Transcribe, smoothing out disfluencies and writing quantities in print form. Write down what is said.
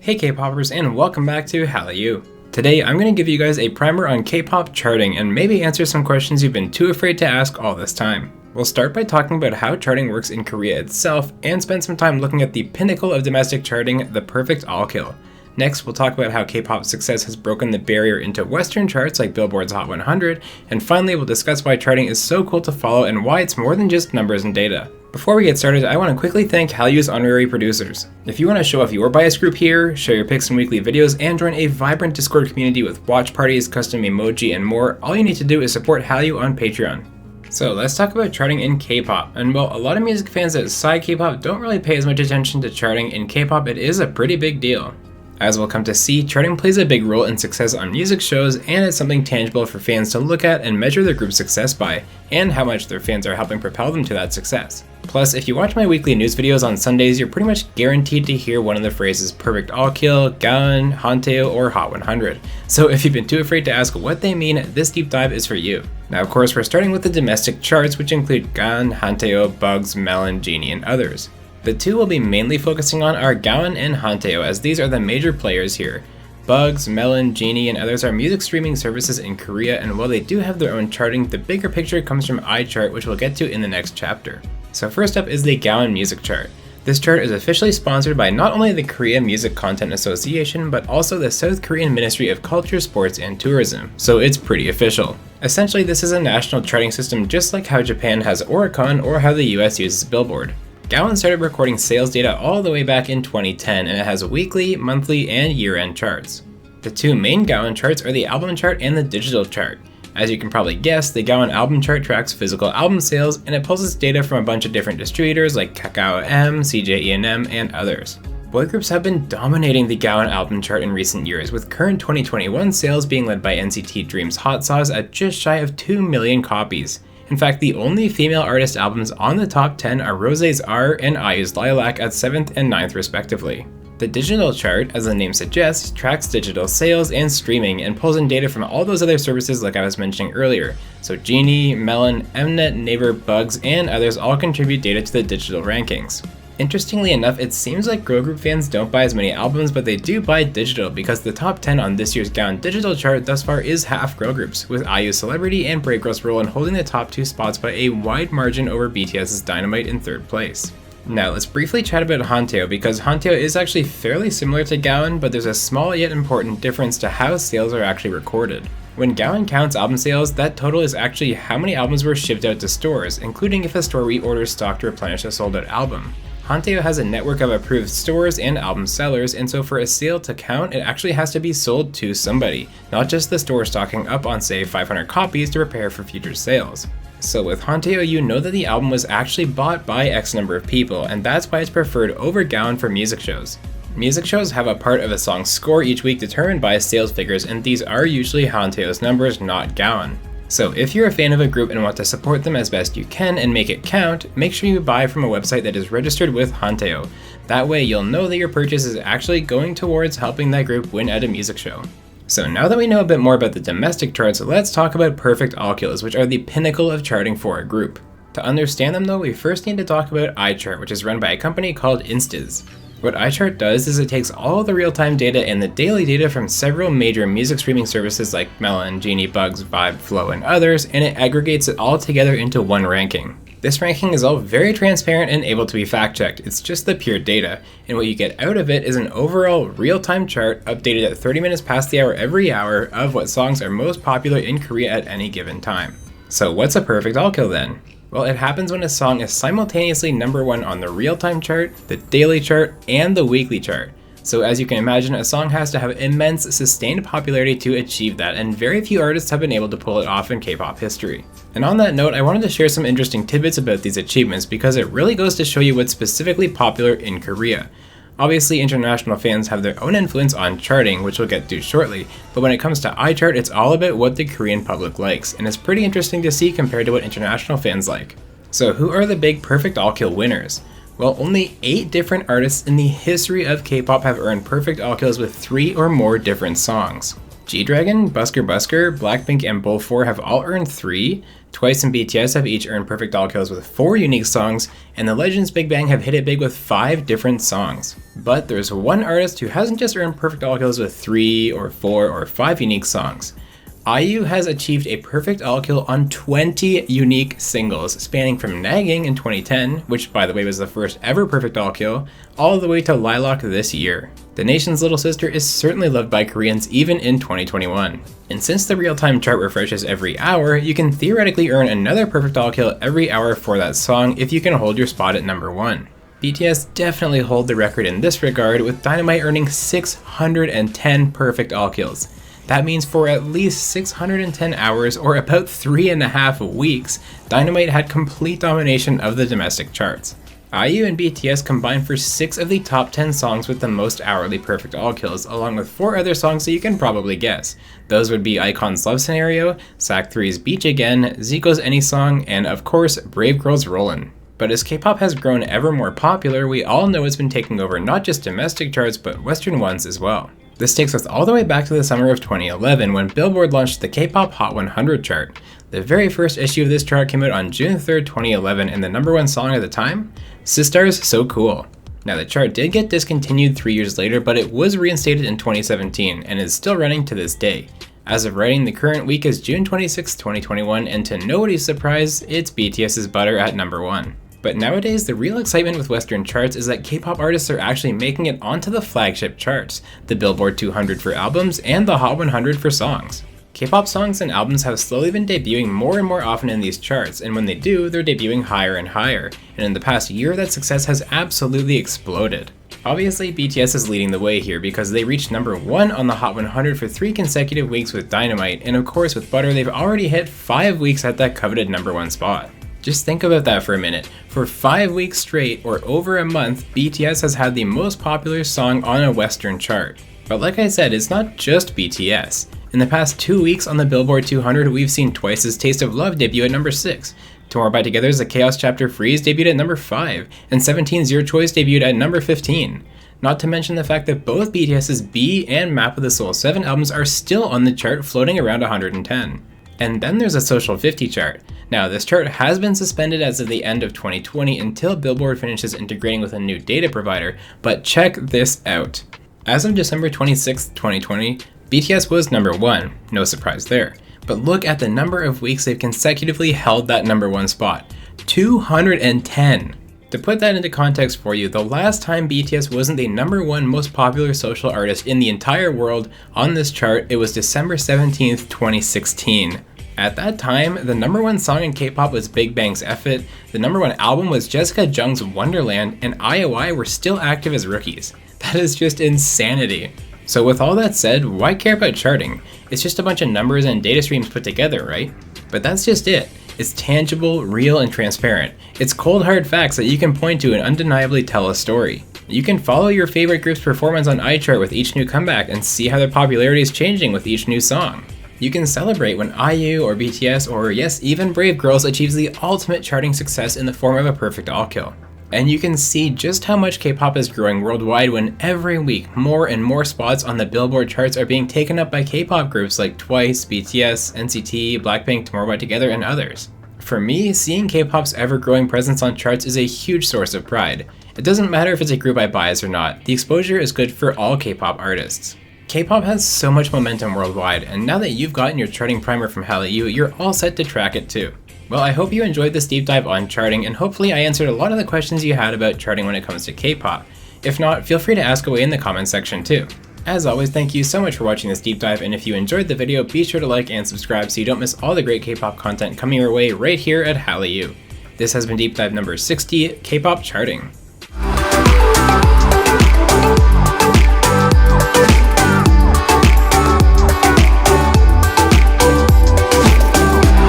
Hey K-popers, and welcome back to Hallyu. Today I'm going to give you guys a primer on K-pop charting and maybe answer some questions you've been too afraid to ask all this time. We'll start by talking about how charting works in Korea itself and spend some time looking at the pinnacle of domestic charting, the perfect all-kill. Next, we'll talk about how K-pop success has broken the barrier into Western charts like Billboard's Hot 100, and finally we'll discuss why charting is so cool to follow and why it's more than just numbers and data. Before we get started, I want to quickly thank Hallyu's honorary producers. If you want to show off your bias group here, share your picks in weekly videos, and join a vibrant Discord community with watch parties, custom emoji, and more, all you need to do is support Hallyu on Patreon. So let's talk about charting in K-pop, and while a lot of music fans outside K-pop don't really pay as much attention to charting, in K-pop it is a pretty big deal. As we'll come to see, charting plays a big role in success on music shows, and it's something tangible for fans to look at and measure their group's success by, and how much their fans are helping propel them to that success. Plus, if you watch my weekly news videos on Sundays, you're pretty much guaranteed to hear one of the phrases perfect all-kill, gaon, hanteo, or hot 100. So if you've been too afraid to ask what they mean, this deep dive is for you. Now of course, we're starting with the domestic charts, which include gaon, hanteo, Bugs, Melon, Genie, and others. The two we'll be mainly focusing on are gaon and hanteo, as these are the major players here. Bugs, Melon, Genie, and others are music streaming services in Korea, and while they do have their own charting, the bigger picture comes from iChart, which we'll get to in the next chapter. So first up is the Gaon Music Chart. This chart is officially sponsored by not only the Korea Music Content Association, but also the South Korean Ministry of Culture, Sports, and Tourism, so it's pretty official. Essentially, this is a national charting system just like how Japan has Oricon or how the US uses Billboard. Gaon started recording sales data all the way back in 2010, and it has weekly, monthly, and year-end charts. The two main Gaon charts are the album chart and the digital chart. As you can probably guess, the Gaon album chart tracks physical album sales, and it pulls its data from a bunch of different distributors like Kakao M, CJ E&M, and others. Boy groups have been dominating the Gaon album chart in recent years, with current 2021 sales being led by NCT Dream's Hot Sauce at just shy of 2 million copies. In fact, the only female artist albums on the top 10 are Rosé's R and IU's Lilac at 7th and 9th respectively. The digital chart, as the name suggests, tracks digital sales and streaming and pulls in data from all those other services like I was mentioning earlier. So Genie, Melon, Mnet, Naver, Bugs, and others all contribute data to the digital rankings. Interestingly enough, it seems like girl group fans don't buy as many albums, but they do buy digital because the top 10 on this year's Gaon digital chart thus far is half girl groups, with IU's Celebrity and Brave Girls Rollin' holding the top two spots by a wide margin over BTS's Dynamite in third place. Now let's briefly chat about hanteo, because hanteo is actually fairly similar to Gaon, but there's a small yet important difference to how sales are actually recorded. When Gaon counts album sales, that total is actually how many albums were shipped out to stores, including if a store reorders stock to replenish a sold out album. Hanteo has a network of approved stores and album sellers, and so for a sale to count, it actually has to be sold to somebody, not just the store stocking up on say 500 copies to prepare for future sales. So with hanteo, you know that the album was actually bought by X number of people, and that's why it's preferred over Gaon for music shows. Music shows have a part of a song's score each week determined by sales figures, and these are usually hanteo's numbers, not Gaon. So if you're a fan of a group and want to support them as best you can and make it count, make sure you buy from a website that is registered with hanteo. That way you'll know that your purchase is actually going towards helping that group win at a music show. So now that we know a bit more about the domestic charts, let's talk about perfect all-kills, which are the pinnacle of charting for a group. To understand them though, we first need to talk about iChart, which is run by a company called Instaz. What iChart does is it takes all the real-time data and the daily data from several major music streaming services like Melon, Genie, Bugs, Vibe, Flow, and others, and it aggregates it all together into one ranking. This ranking is all very transparent and able to be fact-checked. It's just the pure data, and what you get out of it is an overall real-time chart updated at 30 minutes past the hour every hour of what songs are most popular in Korea at any given time. So what's a perfect all-kill then? Well, it happens when a song is simultaneously number one on the real-time chart, the daily chart, and the weekly chart. So as you can imagine, a song has to have immense sustained popularity to achieve that, and very few artists have been able to pull it off in K-pop history. And on that note, I wanted to share some interesting tidbits about these achievements because it really goes to show you what's specifically popular in Korea. Obviously, international fans have their own influence on charting, which we'll get to shortly, but when it comes to iChart, it's all about what the Korean public likes, and it's pretty interesting to see compared to what international fans like. So who are the big perfect all-kill winners? Well, only 8 different artists in the history of K-pop have earned perfect all-kills with 3 or more different songs. G-Dragon, Busker Busker, Blackpink, and Bull 4 have all earned 3, Twice and BTS have each earned perfect all kills with 4 unique songs, and the Legends Big Bang have hit it big with 5 different songs. But there's one artist who hasn't just earned perfect all kills with 3 or 4 or 5 unique songs. IU has achieved a perfect all kill on 20 unique singles, spanning from Nagging in 2010, which by the way was the first ever perfect all kill, all the way to Lilac this year. The nation's little sister is certainly loved by Koreans even in 2021. And since the real-time chart refreshes every hour, you can theoretically earn another perfect all kill every hour for that song if you can hold your spot at number 1. BTS definitely hold the record in this regard, with Dynamite earning 610 perfect all kills. That means for at least 610 hours, or about 3.5 weeks, Dynamite had complete domination of the domestic charts. IU and BTS combined for 6 of the top 10 songs with the most hourly perfect all kills, along with 4 other songs that you can probably guess. Those would be iKON's Love Scenario, SAC3's Beach Again, Zico's Any Song, and of course, Brave Girls Rollin'. But as K-pop has grown ever more popular, we all know it's been taking over not just domestic charts, but Western ones as well. This takes us all the way back to the summer of 2011 when Billboard launched the K-pop Hot 100 chart. The very first issue of this chart came out on June 3rd, 2011, and the number 1 song at the time? Sistar's So Cool. Now the chart did get discontinued 3 years later, but it was reinstated in 2017 and is still running to this day. As of writing, the current week is June 26, 2021, and to nobody's surprise, it's BTS's Butter at number 1. But nowadays, the real excitement with Western charts is that K-pop artists are actually making it onto the flagship charts, the Billboard 200 for albums and the Hot 100 for songs. K-pop songs and albums have slowly been debuting more and more often in these charts, and when they do, they're debuting higher and higher, and in the past year that success has absolutely exploded. Obviously, BTS is leading the way here because they reached number 1 on the Hot 100 for 3 consecutive weeks with Dynamite, and of course with Butter they've already hit 5 weeks at that coveted number 1 spot. Just think about that for a minute. For 5 weeks straight, or over a month, BTS has had the most popular song on a Western chart. But like I said, it's not just BTS. In the past 2 weeks on the Billboard 200, we've seen Twice's Taste of Love debut at number 6, Tomorrow by Together's The Chaos Chapter Freeze debuted at number 5, and 17's Your Choice debuted at number 15. Not to mention the fact that both BTS's B and Map of the Soul 7 albums are still on the chart, floating around 110. And then there's a Social 50 chart. Now, this chart has been suspended as of the end of 2020 until Billboard finishes integrating with a new data provider, but check this out. As of December 26, 2020, BTS was number 1, no surprise there. But look at the number of weeks they've consecutively held that number 1 spot, 210. To put that into context for you, the last time BTS wasn't the number 1 most popular social artist in the entire world on this chart, it was December 17th, 2016. At that time, the number 1 song in K-pop was Big Bang's F.It, the number 1 album was Jessica Jung's Wonderland, and IOI were still active as rookies. That is just insanity. So with all that said, why care about charting? It's just a bunch of numbers and data streams put together, right? But that's just it. It's tangible, real, and transparent. It's cold hard facts that you can point to and undeniably tell a story. You can follow your favorite group's performance on iChart with each new comeback and see how their popularity is changing with each new song. You can celebrate when IU or BTS or yes, even Brave Girls achieves the ultimate charting success in the form of a perfect all kill. And you can see just how much K-pop is growing worldwide when every week more and more spots on the Billboard charts are being taken up by K-pop groups like Twice, BTS, NCT, Blackpink, Tomorrow by Together, and others. For me, seeing K-pop's ever-growing presence on charts is a huge source of pride. It doesn't matter if it's a group I bias or not, the exposure is good for all K-pop artists. K-pop has so much momentum worldwide, and now that you've gotten your charting primer from HallYou, you're all set to track it too. Well, I hope you enjoyed this deep dive on charting, and hopefully I answered a lot of the questions you had about charting when it comes to K-pop. If not, feel free to ask away in the comments section too. As always, thank you so much for watching this deep dive, and if you enjoyed the video, be sure to like and subscribe so you don't miss all the great K-pop content coming your way right here at HallYou. This has been deep dive number 60, K-pop charting.